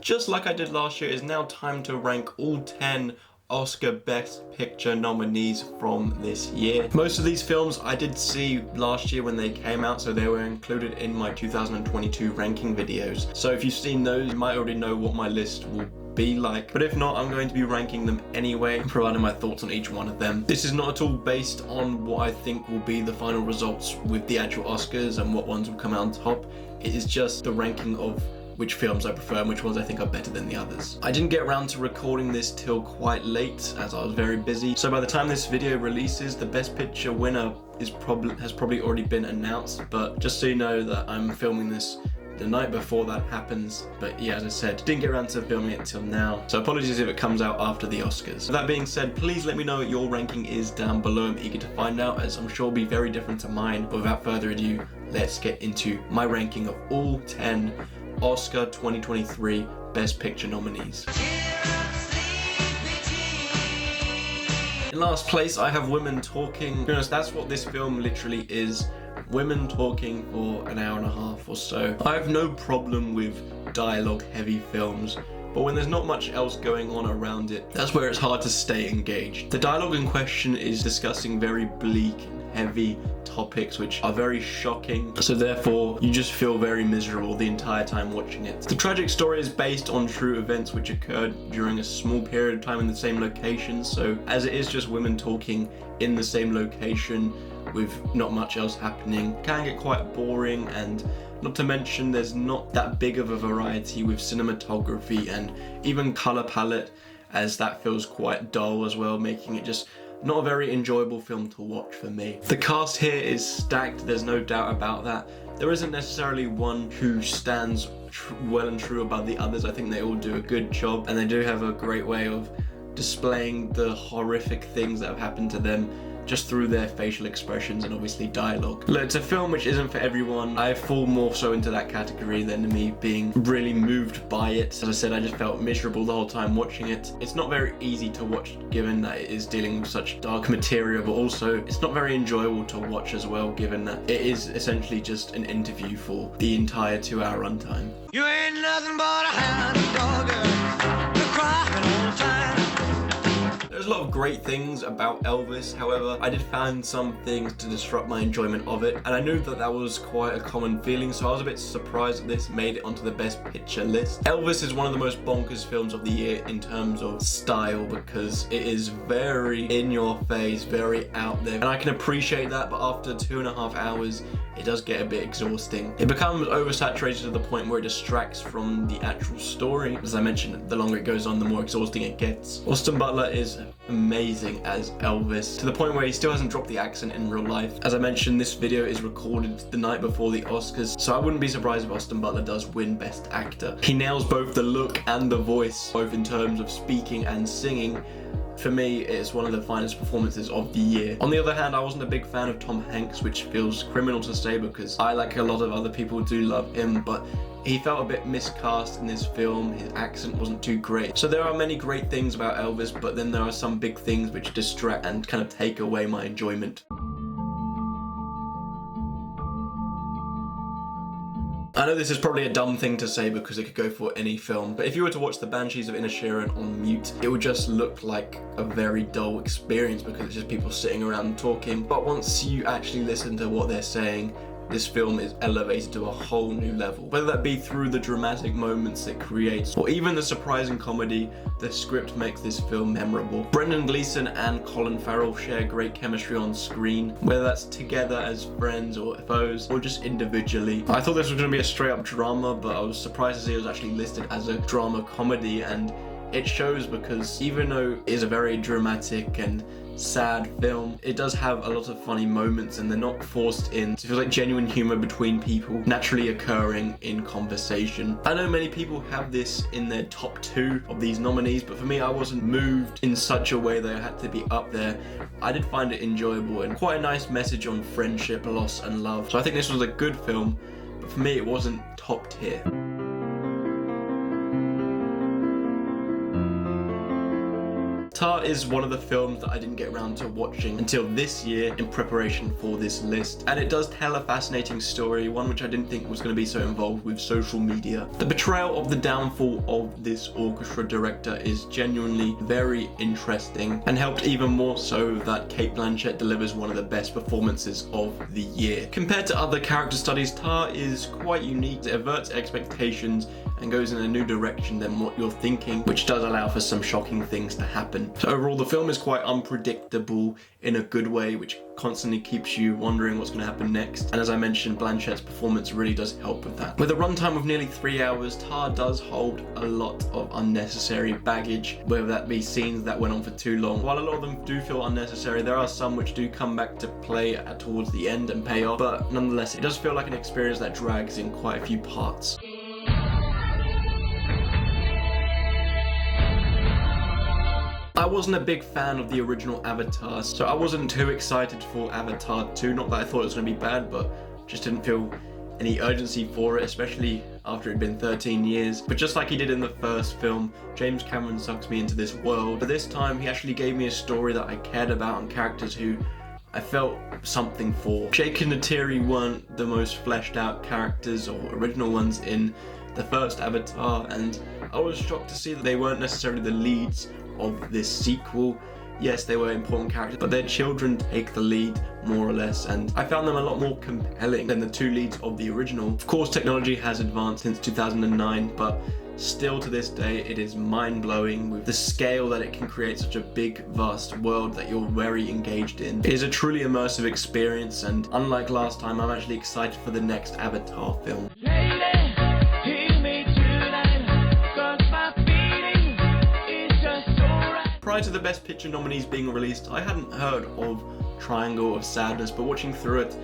Just like I did last year, it's now time to rank all 10 Oscar Best Picture nominees from this year. Most of these films I did see last year when they came out, so they were included in my 2022 ranking videos. So if you've seen those, you might already know what my list will be like, but if not, I'm going to be ranking them anyway and providing my thoughts on each one of them. This is not at all based on what I think will be the final results with the actual Oscars and what ones will come out on top. It is just the ranking of which films I prefer and which ones I think are better than the others. I didn't get around to recording this till quite late as I was very busy, so by the time this video releases, the Best Picture winner has probably already been announced, but just so you know that I'm filming this the night before that happens. But yeah, as I said, didn't get around to filming it till now, so apologies if it comes out after the Oscars. With that being said, please let me know what your ranking is down below. I'm eager to find out, as I'm sure it'll be very different to mine. But without further ado, let's get into my ranking of all 10 Oscar 2023 Best Picture nominees. In last place, I have Women Talking. To be honest, that's what this film literally is. Women talking for an hour and a half or so. I have no problem with dialogue-heavy films, but when there's not much else going on around it, that's where it's hard to stay engaged. The dialogue in question is discussing very bleak and heavy topics which are very shocking, so therefore you just feel very miserable the entire time watching it. The tragic story is based on true events which occurred during a small period of time in the same location, so as it is just women talking in the same location with not much else happening, it can get quite boring, and not to mention there's not that big of a variety with cinematography and even color palette, as that feels quite dull as well, making it just not a very enjoyable film to watch for me. The cast here is stacked, there's no doubt about that. There isn't necessarily one who stands well and true above the others. I think they all do a good job, and they do have a great way of displaying the horrific things that have happened to them just through their facial expressions and obviously dialogue. Look, it's a film which isn't for everyone. I fall more so into that category than me being really moved by it. As I said, I just felt miserable the whole time watching it. It's not very easy to watch given that it is dealing with such dark material, but also it's not very enjoyable to watch as well, given that it is essentially just an interview for the entire 2-hour runtime. You ain't nothing but a hound dog, you're crying all the time. There's a lot of great things about Elvis, however, I did find some things to disrupt my enjoyment of it, and I knew that that was quite a common feeling, so I was a bit surprised that this made it onto the Best Picture list. Elvis is one of the most bonkers films of the year in terms of style, because it is very in your face, very out there, and I can appreciate that, but after 2.5 hours, it does get a bit exhausting. It becomes oversaturated to the point where it distracts from the actual story. As I mentioned, the longer it goes on, the more exhausting it gets. Austin Butler is amazing as Elvis, to the point where he still hasn't dropped the accent in real life. As I mentioned, this video is recorded the night before the Oscars, so I wouldn't be surprised if Austin Butler does win Best Actor. He nails both the look and the voice, both in terms of speaking and singing. For me, it's one of the finest performances of the year. On the other hand, I wasn't a big fan of Tom Hanks, which feels criminal to say because I, like a lot of other people, do love him, but he felt a bit miscast in this film. His accent wasn't too great. So there are many great things about Elvis, but then there are some big things which distract and kind of take away my enjoyment. I know this is probably a dumb thing to say because it could go for any film, but if you were to watch The Banshees of Inisherin on mute, it would just look like a very dull experience because it's just people sitting around talking. But once you actually listen to what they're saying, this film is elevated to a whole new level. Whether that be through the dramatic moments it creates, or even the surprising comedy, the script makes this film memorable. Brendan Gleeson and Colin Farrell share great chemistry on screen, whether that's together as friends or foes, or just individually. I thought this was going to be a straight up drama, but I was surprised to see it was actually listed as a drama comedy, and it shows because even though it is a very dramatic and sad film, it does have a lot of funny moments and they're not forced in. It feels like genuine humor between people naturally occurring in conversation. I know many people have this in their top 2 of these nominees, but for me, I wasn't moved in such a way that I had to be up there. I did find it enjoyable and quite a nice message on friendship, loss and love. So I think this was a good film, but for me it wasn't top tier. Tar is one of the films that I didn't get around to watching until this year in preparation for this list, and it does tell a fascinating story, one which I didn't think was going to be so involved with social media. The portrayal of the downfall of this orchestra director is genuinely very interesting, and helped even more so that Cate Blanchett delivers one of the best performances of the year. Compared to other character studies, Tar is quite unique. It averts expectations and goes in a new direction than what you're thinking, which does allow for some shocking things to happen. So overall, the film is quite unpredictable in a good way, which constantly keeps you wondering what's going to happen next. And as I mentioned, Blanchett's performance really does help with that. With a runtime of nearly 3 hours, Tar does hold a lot of unnecessary baggage, whether that be scenes that went on for too long. While a lot of them do feel unnecessary, there are some which do come back to play towards the end and pay off, but nonetheless, it does feel like an experience that drags in quite a few parts. I wasn't a big fan of the original Avatar, so I wasn't too excited for Avatar 2. Not that I thought it was going to be bad, but just didn't feel any urgency for it, especially after it had been 13 years. But just like he did in the first film, James Cameron sucks me into this world. But this time, he actually gave me a story that I cared about and characters who I felt something for. Jake and Neytiri weren't the most fleshed out characters or original ones in the first Avatar, and I was shocked to see that they weren't necessarily the leads of this sequel. Yes, they were important characters, but their children take the lead more or less, and I found them a lot more compelling than the two leads of the original. Of course, technology has advanced since 2009, but still to this day, it is mind-blowing with the scale that it can create such a big, vast world that you're very engaged in. It is a truly immersive experience, and unlike last time, I'm actually excited for the next Avatar film. Prior to the Best Picture nominees being released, I hadn't heard of Triangle of Sadness, but watching through it,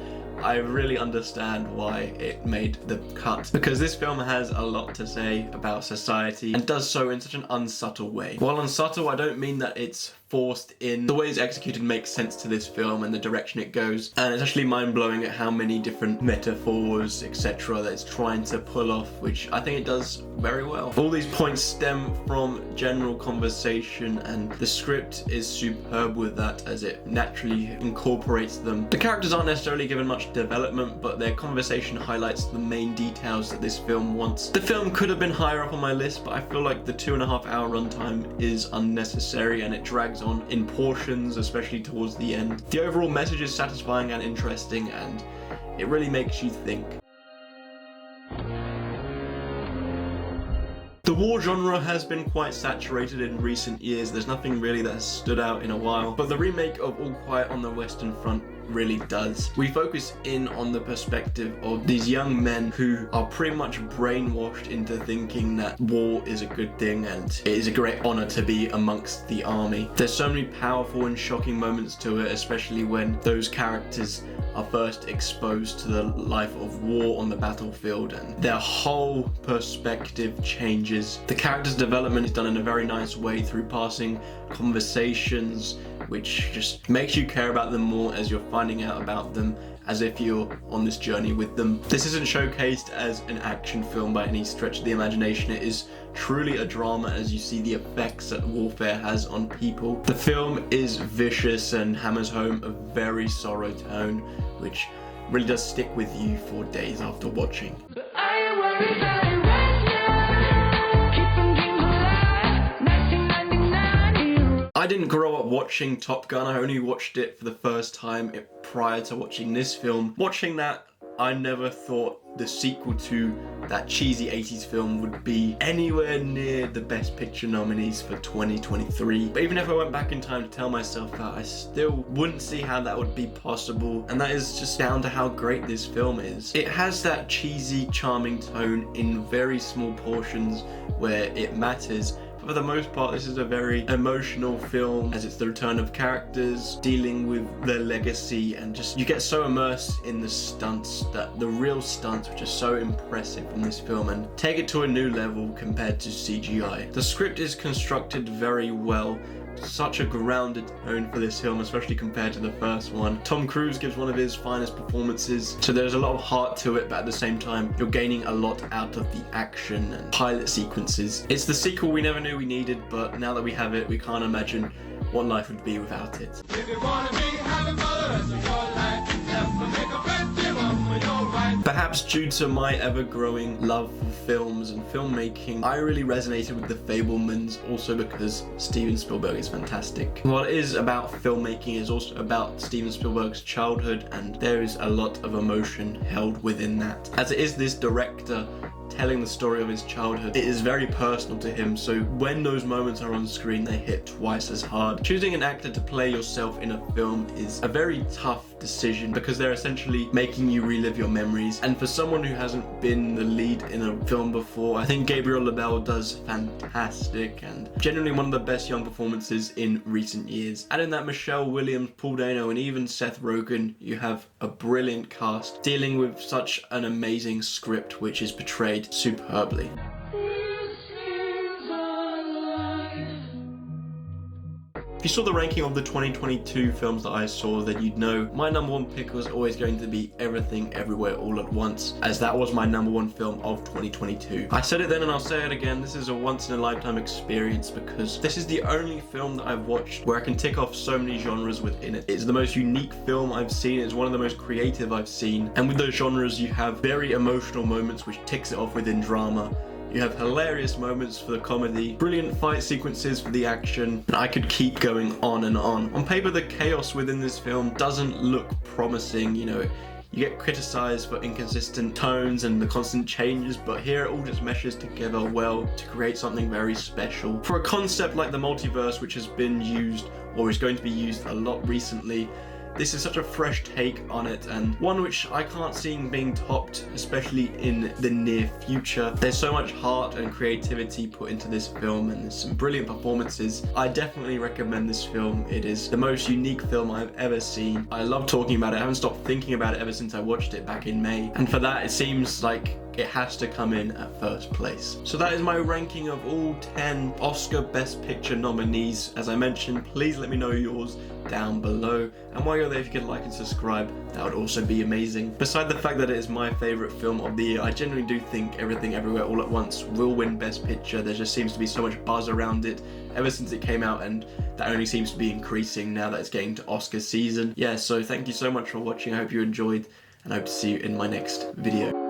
I really understand why it made the cut, because this film has a lot to say about society and does so in such an unsubtle way. While unsubtle, I don't mean that it's forced in. The way it's executed makes sense to this film and the direction it goes, and it's actually mind-blowing at how many different metaphors, etc. that it's trying to pull off, which I think it does very well. All these points stem from general conversation, and the script is superb with that as it naturally incorporates them. The characters aren't necessarily given much development, but their conversation highlights the main details that this film wants. The film could have been higher up on my list, but I feel like the 2.5 hour runtime is unnecessary and it drags on in portions, especially towards the end. The overall message is satisfying and interesting, and it really makes you think. The war genre has been quite saturated in recent years. There's nothing really that has stood out in a while, but the remake of All Quiet on the Western Front really does. We focus in on the perspective of these young men who are pretty much brainwashed into thinking that war is a good thing and it is a great honor to be amongst the army. There's so many powerful and shocking moments to it, especially when those characters are first exposed to the life of war on the battlefield and their whole perspective changes. The character's development is done in a very nice way through passing conversations, which just makes you care about them more as you're finding out about them, as if you're on this journey with them. This isn't showcased as an action film by any stretch of the imagination. It is truly a drama as you see the effects that warfare has on people. The film is vicious and hammers home a very sorrow tone, which really does stick with you for days after watching. I didn't grow up watching Top Gun. I only watched it for the first time prior to watching this film. Watching that, I never thought the sequel to that cheesy 80s film would be anywhere near the Best Picture nominees for 2023. But even if I went back in time to tell myself that, I still wouldn't see how that would be possible. And that is just down to how great this film is. It has that cheesy, charming tone in very small portions where it matters. For the most part, this is a very emotional film, as it's the return of characters dealing with their legacy, and just you get so immersed in the stunts, that the real stunts, which are so impressive from this film and take it to a new level compared to CGI. The script is constructed very well, such a grounded tone for this film, especially compared to the first one. Tom Cruise gives one of his finest performances, so there's a lot of heart to it, but at the same time, you're gaining a lot out of the action and pilot sequences. It's the sequel we never knew we needed, but now that we have it, we can't imagine what life would be without it. If you wanna be having fun, that's your life. Make a friend, give up when you're right. Perhaps due to my ever-growing love for films and filmmaking, I really resonated with The Fabelmans, also because Steven Spielberg is fantastic. What is about filmmaking is also about Steven Spielberg's childhood, and there is a lot of emotion held within that. As it is this director telling the story of his childhood, it is very personal to him, so when those moments are on screen, they hit twice as hard. Choosing an actor to play yourself in a film is a very tough decision because they're essentially making you relive your memories, and for someone who hasn't been the lead in a film before, I think Gabriel LaBelle does fantastic and genuinely one of the best young performances in recent years. Add in that Michelle Williams, Paul Dano, and even Seth Rogen, you have a brilliant cast dealing with such an amazing script which is portrayed superbly. If you saw the ranking of the 2022 films that I saw, then you'd know my number one pick was always going to be Everything Everywhere All at Once, as that was my number one film of 2022. I said it then and I'll say it again, this is a once in a lifetime experience because this is the only film that I've watched where I can tick off so many genres within it. It's the most unique film I've seen, it's one of the most creative I've seen, and with those genres you have very emotional moments which ticks it off within drama. You have hilarious moments for the comedy, brilliant fight sequences for the action, and I could keep going on and on. On paper, the chaos within this film doesn't look promising, you know, you get criticized for inconsistent tones and the constant changes, but here it all just meshes together well to create something very special. For a concept like the multiverse, which has been used or is going to be used a lot recently, this is such a fresh take on it, and one which I can't see being topped, especially in the near future. There's so much heart and creativity put into this film, and there's some brilliant performances. I definitely recommend this film. It is the most unique film I've ever seen. I love talking about it. I haven't stopped thinking about it ever since I watched it back in May, and for that, it seems like it has to come in at first place. So that is my ranking of all 10 Oscar Best Picture nominees. As I mentioned, please let me know yours down below, and while you're there, if you could like and subscribe, that would also be amazing. Beside the fact that it is my favourite film of the year, I genuinely do think Everything Everywhere All at Once will win Best Picture. There just seems to be so much buzz around it ever since it came out, and that only seems to be increasing now that it's getting to Oscar season. Yeah, so thank you so much for watching. I hope you enjoyed, and I hope to see you in my next video.